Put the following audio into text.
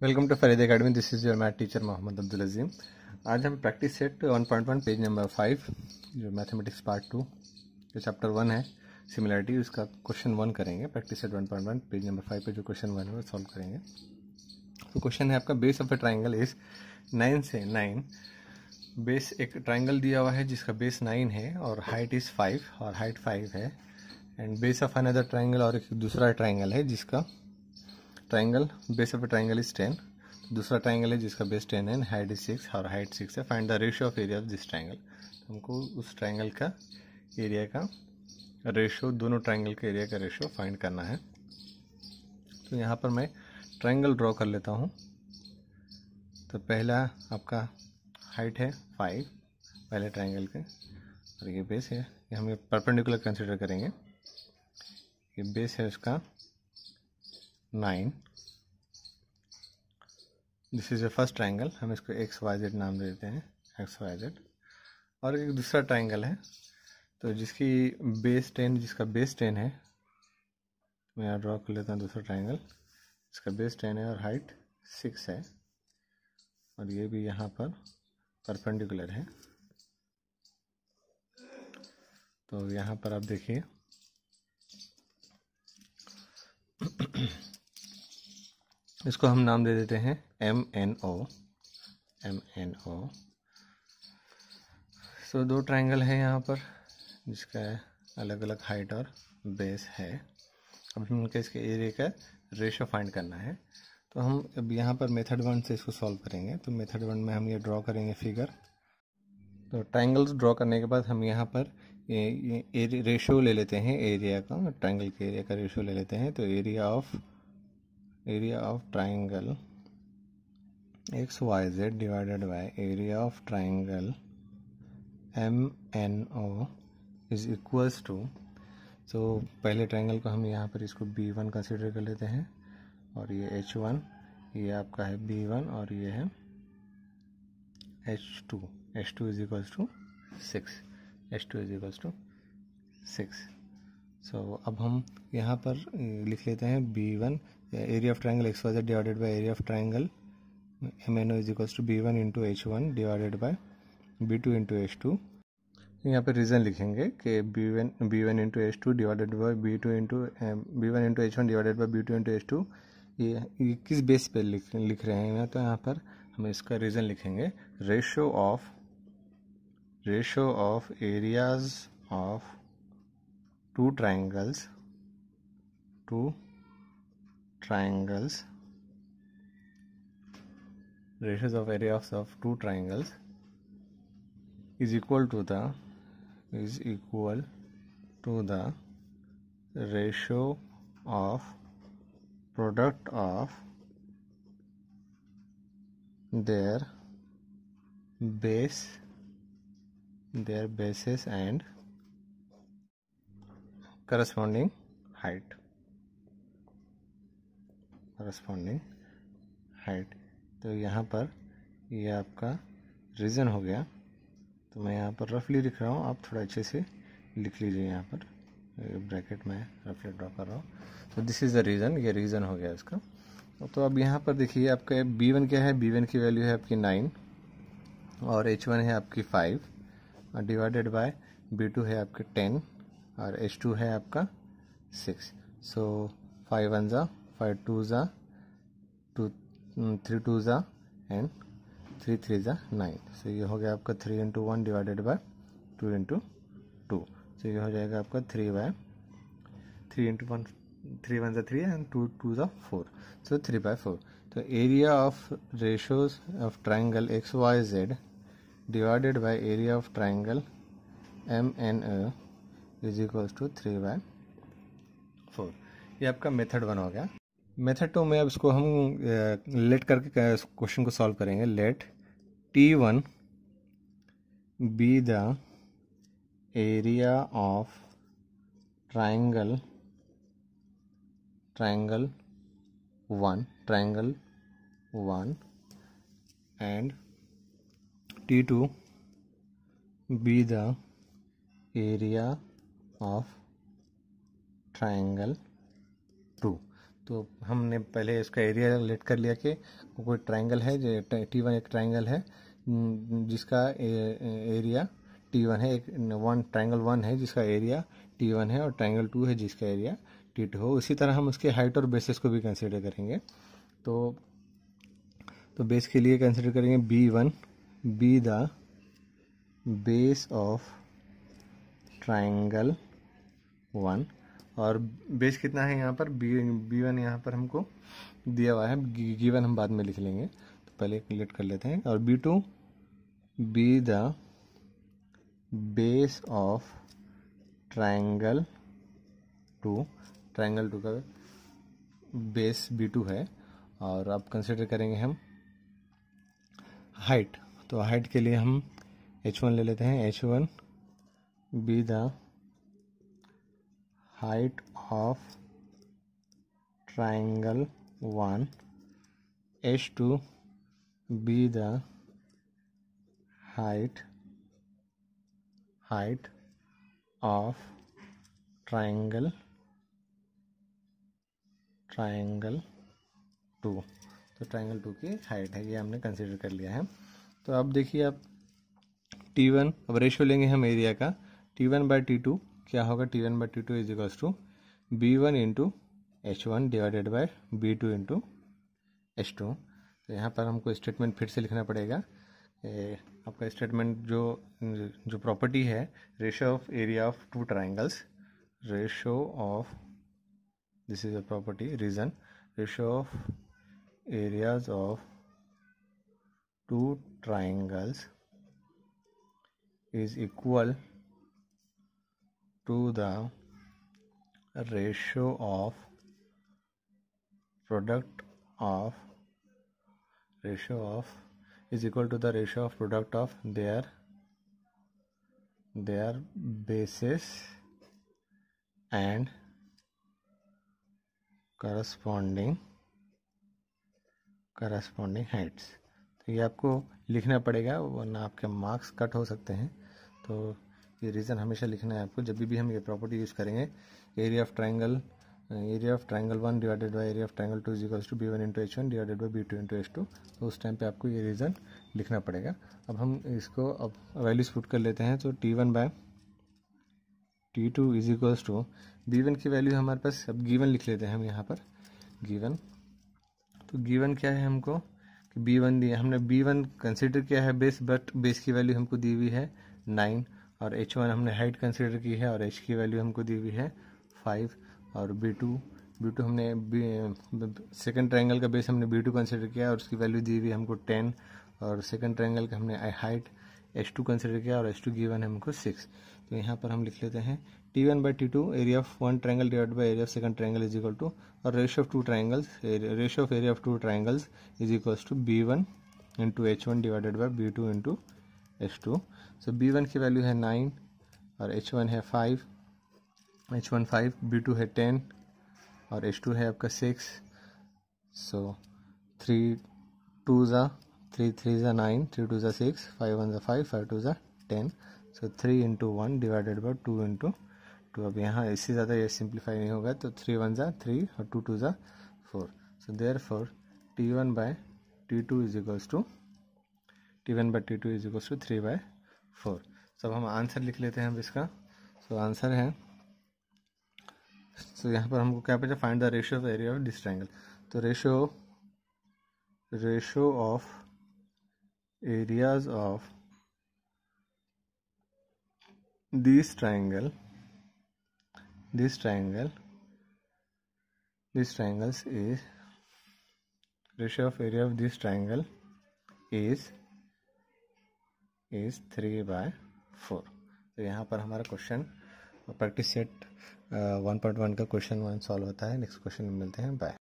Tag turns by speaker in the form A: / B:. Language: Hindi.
A: Welcome to Farid academy. This is your math teacher Mohammad Abdul Azeem. आज हम प्रैक्टिस सेट 1.1 पेज नंबर 5 जो मैथमेटिक्स पार्ट 2 जो चैप्टर 1 है सिमिलरिटी, उसका क्वेश्चन 1 करेंगे। प्रैक्टिस सेट 1.1 पेज नंबर 5 पे जो क्वेश्चन 1 है वो सॉल्व करेंगे। तो क्वेश्चन है आपका, base of A triangle is 9 से 9। बेस एक ट्राइंगल दिया हुआ है जिसका बेस 9 है और हाइट इज़ 5 और हाइट 5 है। And base of another triangle, और एक दूसरा ट्राइंगल है जिसका triangle base of A triangle is 10। दूसरा ट्राइंगल है जिसका बेस 10 है, हाइट इज 6 और हाइट 6 है। Find the ratio of area of this triangle. तो हमको उस ट्राइंगल का एरिया का रेशियो, दोनों ट्राइंगल के एरिया का रेशियो फाइंड करना है। तो यहाँ पर मैं ट्राइंगल ड्रॉ कर लेता हूँ। तो पहला आपका हाइट है 5 पहले ट्राइंगल के, और ये बेस है, ये हम परपेंडिकुलर कंसिडर करेंगे। ये बेस है उसका 9। This is a first triangle, हम इसको XYZ नाम दे देते हैं, XYZ। और एक दूसरा ट्राइंगल है तो जिसकी बेस 10, जिसका बेस 10 है, मैं यहाँ ड्रॉ कर लेता हूँ दूसरा ट्राइंगल। इसका बेस 10 है और हाइट 6 है, और ये भी यहाँ पर परपेंडिकुलर है। तो यहाँ पर आप देखिए इसको हम नाम दे देते हैं MNO। सो दो ट्राइंगल है यहाँ पर जिसका अलग अलग हाइट और बेस है। अब उनके इसके एरिया का रेशियो फाइंड करना है। तो हम अब यहाँ पर मेथड 1 से इसको सॉल्व करेंगे। तो मेथड 1 में हम ये ड्रॉ करेंगे फिगर। तो ट्राइंगल्स ड्रॉ करने के बाद हम यहाँ पर ये रेशियो ले लेते हैं एरिया का, ट्राइंगल के एरिया का रेशियो ले लेते हैं। तो area of triangle XYZ divided by area of triangle MNO is equals to, तो पहले ट्राइंगल को हम यहाँ पर इसको B1 कंसिडर कर लेते हैं, और ये H1, ये आपका है B1, और ये है H2 इज इक्वल्स टू 6। सो अब हम यहाँ पर लिख लेते हैं B1 area of triangle XYZ divided by area of triangle MNO is equals to B1 into H1 divided by B2 into H2। यहाँ पे रीज़न लिखेंगे कि B1 into H2 divided by B1 into H1 divided by B2 into H2, ये किस बेस पे लिख रहे हैं। तो यहाँ पर हम इसका रीज़न लिखेंगे, ratio of areas of two triangles ratios of areas of two triangles is equal to the ratio of product of their bases and corresponding height। तो यहाँ पर ये आपका रीज़न हो गया। तो मैं यहाँ पर रफली लिख रहा हूँ, आप थोड़ा अच्छे से लिख लीजिए। यहाँ पर ब्रैकेट में रफली ड्रॉ कर रहा हूँ। तो दिस इज़ द रीज़न, ये रीज़न हो गया इसका। तो अब यहाँ पर देखिए आपका B1 क्या है, B1 की वैल्यू है आपकी 9, और H1 है आपकी 5, और डिवाइडेड बाय B2 है आपके 10, और H2 है आपका 6। सो 5 1 ज़ा 5 2 ज़ा 3 2 ज़ा एंड 3 3 ज़ा 9। सो ये हो गया आपका 3 इंटू 1 डिवाइडेड बाय 2 इंटू 2। सो ये हो जाएगा आपका 3 इंटू 1, 3 1 ज़ा 3 एंड 2 2 ज़ा 4। सो 3/4। तो area of ratios of triangle XYZ divided by area of triangle MNO is equals to 3/4। ये आपका मेथड 1 हो गया। मेथड 2 में अब इसको हम लेट करके क्वेश्चन को सॉल्व करेंगे। Let T1 be the area of triangle 1 and T2 be the area of triangle 2। तो हमने पहले इसका एरिया लेट कर लिया कि कोई ट्राइंगल है, T1 एक ट्राइंगल है जिसका एरिया T1 है, एक ट्राइंगल 1 है जिसका एरिया T1 है और ट्राइंगल 2 है जिसका एरिया T2 हो। उसी तरह हम उसके हाइट और बेसिस को भी कंसिडर करेंगे। तो बेस के लिए कंसिडर करेंगे B1 be the base of triangle 1, और बेस कितना है यहाँ पर B1 यहाँ पर हमको दिया हुआ है, गिवन हम बाद में लिख लेंगे, तो पहले क्लियर कर लेते हैं। और B2 be the base of triangle 2, triangle 2 का बेस B2 है। और अब कंसिडर करेंगे हम हाइट, तो हाइट के लिए हम H1 ले लेते हैं। H1 be the height of triangle 1, H2 be the height of triangle 2, तो ट्राइंगल 2 की हाइट है, ये हमने कंसिडर कर लिया है। तो अब देखिए आप T1, अब रेशियो लेंगे हम एरिया का, T1/T2 क्या होगा, T1/T2 is equals to B1 into H1 divided by B2 into H2। तो यहाँ पर हमको स्टेटमेंट फिर से लिखना पड़ेगा। आपका स्टेटमेंट जो प्रॉपर्टी है, ratio of area of two triangles, ratio of, this is a property reason, ratio of areas of two triangles is equal to the ratio of product of is equal to the ratio of product of their bases and corresponding heights। तो ये आपको लिखना पड़ेगा वरना आपके मार्क्स कट हो सकते हैं। तो ये रीज़न हमेशा लिखना है आपको जब भी हम ये प्रॉपर्टी यूज़ करेंगे। Area of triangle 1 divided by area of triangle 2 is equals to B1 into H1 divided by B2 into H2। तो उस टाइम पे आपको ये रीज़न लिखना पड़ेगा। अब हम इसको अब वैल्यूज पुट कर लेते हैं। तो T1/T2 is equals to B1 की वैल्यू हमारे पास, अब गिवन लिख लेते हैं हम यहाँ पर गिवन। तो गिवन क्या है हमको कि B1 दिया, हमने B1 कंसिडर किया है बेस, बट बेस की वैल्यू हमको दी हुई है 9, और H1 हमने हाइट कंसिडर की है और H की वैल्यू हमको दी हुई है 5, और B2 हमने सेकंड ट्रायंगल का बेस हमने B2 कंसिडर किया और उसकी वैल्यू दी हुई हमको 10, और सेकंड ट्रायंगल का हमने हाइट H2 कंसिडर किया और H2 गिवन है हमको 6। तो यहाँ पर हम लिख लेते हैं T1/T2 area of one triangle divided by area of second triangle is equal to, और ratio of area of two triangles is equals to B1 into H1 divided by B2 into H2। So B1 की वैल्यू है 9 और H1 है 5, H1 5, B2 है 10 और H2 है आपका 6। सो 3 2 3 9, 3 2 6, 5 1 5, 5 2 10। सो 3 इंटू 1 डिवाइडेड बाय 2 इंटू 2। अब यहाँ इससे ज़्यादा ये सिंप्लीफाई नहीं होगा, तो 3 1 3 और 2 2 4। So therefore T1/T2 is equals to 3/4। सब हम आंसर लिख लेते हैं अब इसका। सो आंसर है, सो यहाँ पर हमको क्या बचा, find the ratio of area of this triangle. तो ratio of areas of this triangles is, ratio of area of this triangle is 3/4। तो यहाँ पर हमारा क्वेश्चन प्रैक्टिस सेट 1.1 का क्वेश्चन 1 सॉल्व होता है। नेक्स्ट क्वेश्चन में मिलते हैं, बाय।